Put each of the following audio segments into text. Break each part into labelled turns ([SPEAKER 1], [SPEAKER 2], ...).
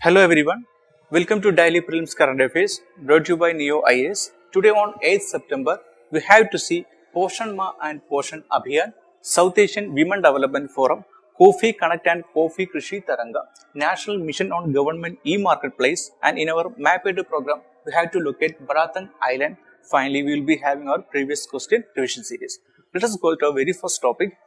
[SPEAKER 1] Hello everyone, welcome to Daily Prelims Current Affairs brought to you by Neo IAS. Today on 8th September, we have to see Poshan Ma and Poshan Abhiyan, South Asian Women Development Forum, Kofi Connect and Kofi Krishi Taranga, National Mission on Government E-Marketplace, and in our MapEdu program, we have to look at Baratang Island. Finally, we will be having our previous question revision series. Let us go to our very first topic.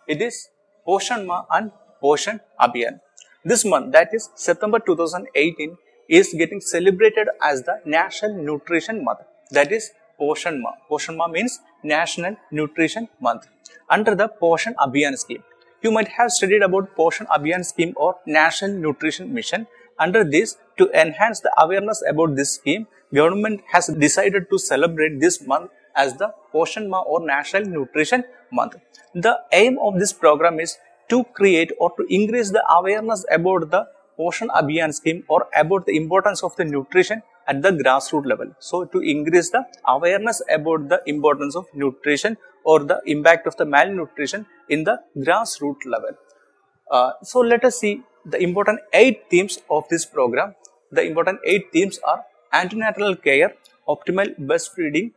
[SPEAKER 1] It is Poshan Ma and Poshan Abhiyan. This month, that is September 2018, is getting celebrated as the National Nutrition Month. That is Poshan Ma. Poshan Ma means National Nutrition Month. Under the Poshan Abhiyan scheme, you might have studied about Poshan Abhiyan scheme or National Nutrition Mission. Under this, to enhance the awareness about this scheme, government has decided to celebrate this month as the Poshan Ma or National Nutrition Month. The aim of this program is to create or to increase the awareness about the Poshan Abhiyan scheme or about the importance of the nutrition at the grassroots level. So, to increase the awareness about the importance of nutrition or the impact of the malnutrition in the grassroots level. So, let us see the important 8 themes of this program. The important 8 themes are antenatal care, optimal breastfeeding,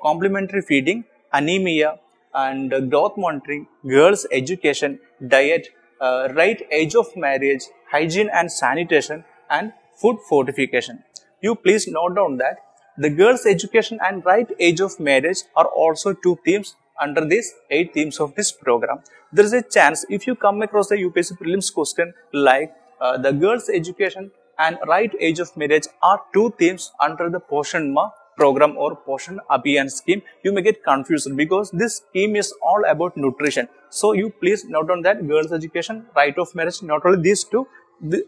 [SPEAKER 1] complementary feeding, anemia, and growth monitoring, girls' education, diet, right age of marriage, hygiene and sanitation, and food fortification. You please note down that the girls' education and right age of marriage are also 2 themes under these 8 themes of this program. There is a chance if you come across the UPSC prelims question like the girls' education and right age of marriage are 2 themes under the Poshan Ma program or Poshan Abhiyan scheme, you may get confused because this scheme is all about nutrition. So you please note down that girls' education, right of marriage, not only these 2,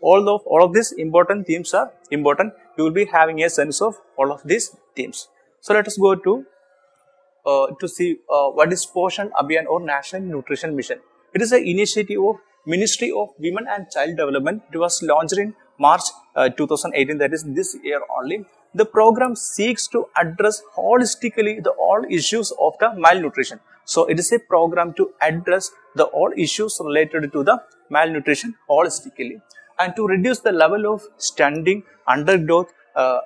[SPEAKER 1] all of these important themes are important. You will be having a sense of all of these themes. So let us go to see what is Poshan Abhiyan or National Nutrition Mission. It is an initiative of Ministry of Women and Child Development. It was launched in March 2018, that is this year only. The program seeks to address holistically all issues of the malnutrition. So, it is a program to address all issues related to the malnutrition holistically and to reduce the level of stunting, undergrowth,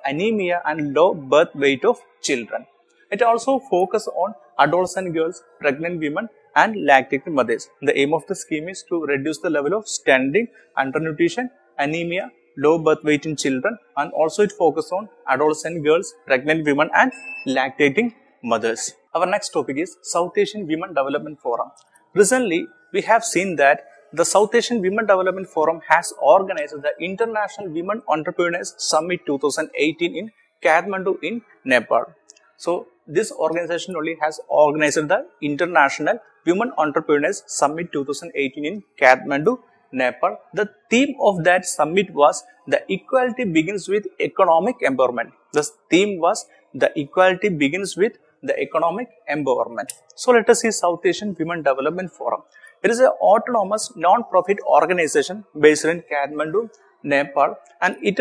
[SPEAKER 1] anemia and low birth weight of children. It also focuses on adolescent girls, pregnant women and lactating mothers. The aim of the scheme is to reduce the level of stunting, undernutrition, anemia, low birth weight in children, and also it focuses on adolescent girls, pregnant women and lactating mothers. Our next topic is South Asian Women Development Forum. Recently, we have seen that the South Asian Women Development Forum has organized the International Women Entrepreneurs Summit 2018 in Kathmandu in Nepal. So, this organization only has organized the International Women Entrepreneurs Summit 2018 in Kathmandu, Nepal. The theme of that summit was the equality begins with economic empowerment. The theme was the equality begins with the economic empowerment. So let us see South Asian Women Development Forum. It is an autonomous non-profit organization based in Kathmandu, Nepal, and it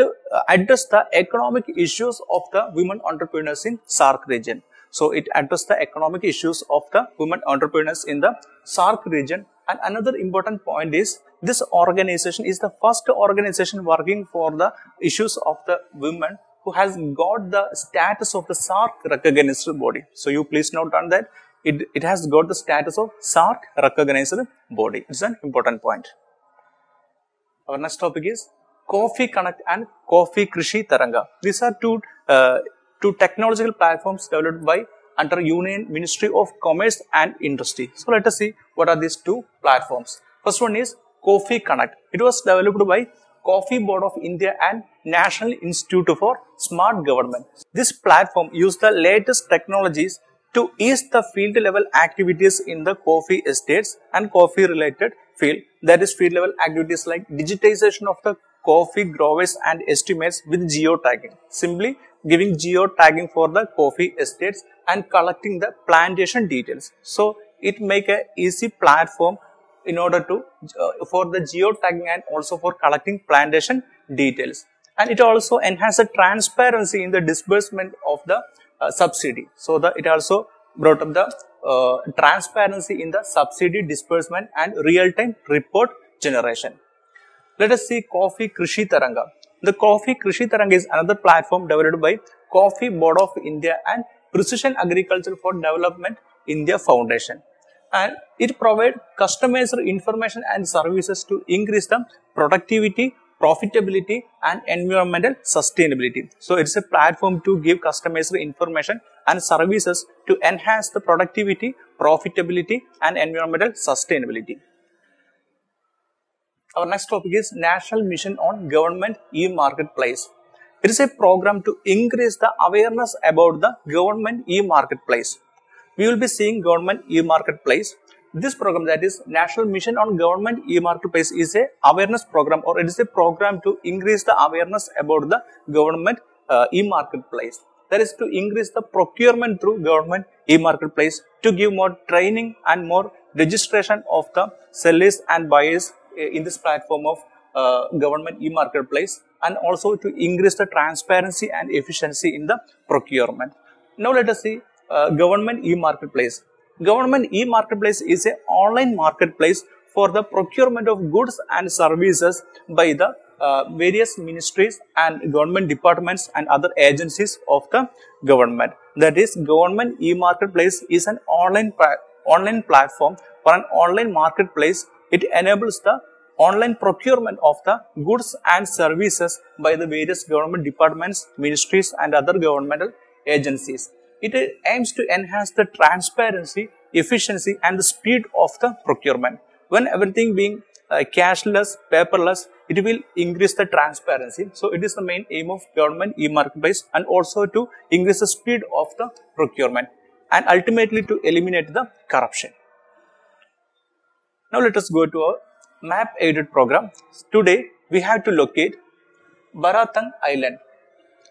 [SPEAKER 1] addresses the economic issues of the women entrepreneurs in SAARC region. So it addresses the economic issues of the women entrepreneurs in the SAARC region. And another important point is this organization is the first organization working for the issues of the women who has got the status of the SAARC recognized body. So you please note down that it has got the status of SAARC recognized body. It's an important point. Our next topic is Kofi Connect and Kofi Krishi Taranga. These are two technological platforms developed by under Union Ministry of Commerce and Industry. So let us see what are these 2 platforms. First one is Kofi Connect. It was developed by Coffee Board of India and National Institute for Smart Government. This platform uses the latest technologies to ease the field level activities in the coffee estates and coffee related field. That is field level activities like digitization of the coffee growers and estimates with geotagging. Simply giving geotagging for the coffee estates and collecting the plantation details. So it make a easy platform in order to for the geotagging and also for collecting plantation details. And it also enhances transparency in the disbursement of the subsidy. So it also brought up the transparency in the subsidy disbursement and real-time report generation. Let us see Kofi Krishi Taranga. The Coffee Krishi Tarang is another platform developed by Coffee Board of India and Precision Agriculture for Development India Foundation. And it provides customized information and services to increase the productivity, profitability and environmental sustainability. So it's a platform to give customized information and services to enhance the productivity, profitability and environmental sustainability. Our next topic is National Mission on Government e-Marketplace. It is a program to increase the awareness about the government e-Marketplace. We will be seeing government e-Marketplace. This program, that is National Mission on Government e-Marketplace, is a awareness program, or it is a program to increase the awareness about the government e-Marketplace. That is to increase the procurement through government e-Marketplace, to give more training and more registration of the sellers and buyers in this platform of government e-Marketplace, and also to increase the transparency and efficiency in the procurement. Now let us see government e-Marketplace. Government e-Marketplace is an online marketplace for the procurement of goods and services by the various ministries and government departments and other agencies of the government. That is, government e-Marketplace is an online platform or an online marketplace. It enables the online procurement of the goods and services by the various government departments, ministries and other governmental agencies. It aims to enhance the transparency, efficiency and the speed of the procurement. When everything being cashless, paperless, it will increase the transparency. So it is the main aim of government e-Marketplace, and also to increase the speed of the procurement and ultimately to eliminate the corruption. Now let us go to our map aided program. Today we have to locate Baratang Island.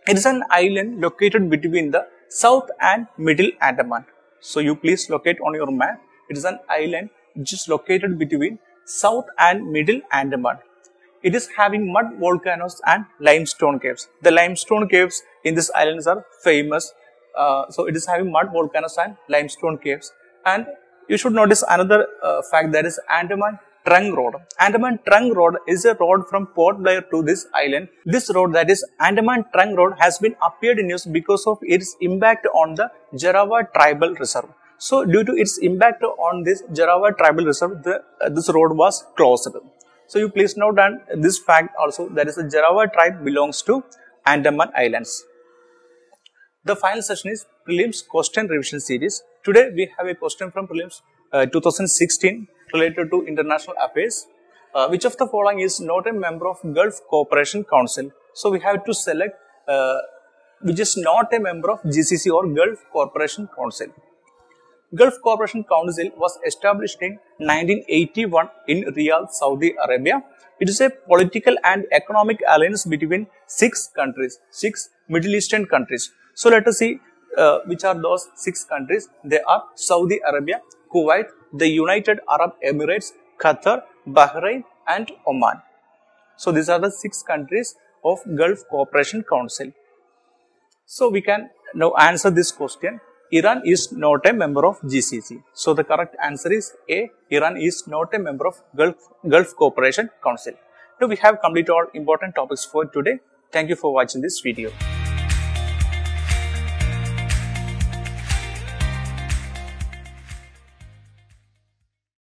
[SPEAKER 1] It is an island located between the South and Middle Andaman. So you please locate on your map. It is an island which is located between South and Middle Andaman. It is having mud volcanoes and limestone caves. The limestone caves in this islands are famous. So it is having mud volcanoes and limestone caves. And you should notice another fact, that is Andaman Trunk Road. Andaman Trunk Road is a road from Port Blair to this island. This road, that is Andaman Trunk Road, has been appeared in news because of its impact on the Jarawa Tribal Reserve. So due to its impact on this Jarawa Tribal Reserve, this road was closed. So you please note down this fact also, that is the Jarawa tribe belongs to Andaman Islands. The final session is Prelims Question Revision Series. Today we have a question from Prelims 2016 related to international affairs. Which of the following is not a member of Gulf Cooperation Council? So we have to select which is not a member of GCC or Gulf Cooperation Council. Gulf Cooperation Council was established in 1981 in Riyadh, Saudi Arabia. It is a political and economic alliance between 6 countries, 6 Middle Eastern countries. So let us see which are those 6 countries. They are Saudi Arabia, Kuwait, the United Arab Emirates, Qatar, Bahrain and Oman. So these are the 6 countries of Gulf Cooperation Council. So we can now answer this question. Iran is not a member of GCC. So the correct answer is A. Iran is not a member of Gulf Cooperation Council. Now we have completed all important topics for today. Thank you for watching this video.